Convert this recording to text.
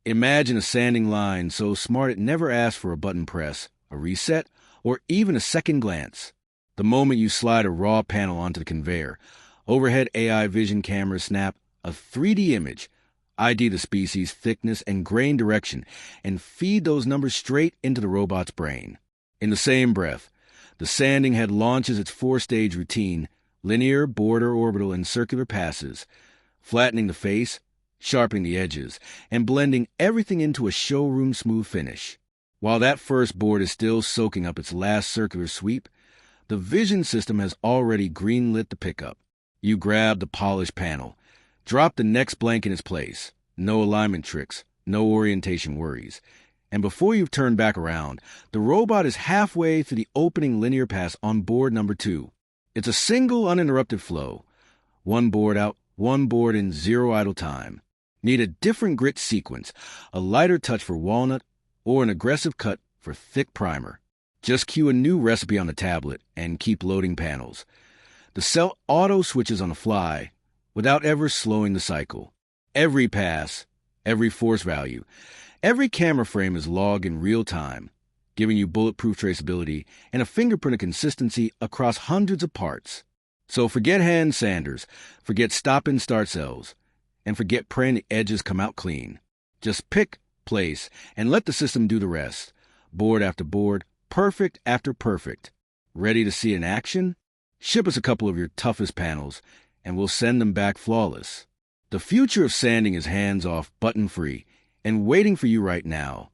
Imagine a sanding line so smart it never asks for a button press, a reset, or even a second glance. The moment you slide a raw panel onto the conveyor, overhead AI vision cameras snap a 3D image, ID the species, thickness, and grain direction, and feed those numbers straight into the robot's brain. In the same breath, the sanding head launches its 4-stage routine: linear, border, orbital, and circular passes, flattening the face, sharpening the edges, and blending everything into a showroom smooth finish. While that first board is still soaking up its last circular sweep, the vision system has already greenlit the pickup. You grab the polished panel, drop the next blank in its place, no alignment tricks, no orientation worries, and before you've turned back around, the robot is halfway through the opening linear pass on board number 2. It's a single uninterrupted flow. One board out, one board in, zero idle time. Need a different grit sequence, a lighter touch for walnut, or an aggressive cut for thick primer? Just cue a new recipe on the tablet and keep loading panels. The cell auto-switches on the fly without ever slowing the cycle. Every pass, every force value, every camera frame is logged in real time, giving you bulletproof traceability and a fingerprint of consistency across hundreds of parts. So forget hand sanders, forget stop and start cells, and forget praying the edges come out clean. Just pick, place, and let the system do the rest. Board after board, perfect after perfect. Ready to see it in action? Ship us a couple of your toughest panels, and we'll send them back flawless. The future of sanding is hands-off, button-free, and waiting for you right now.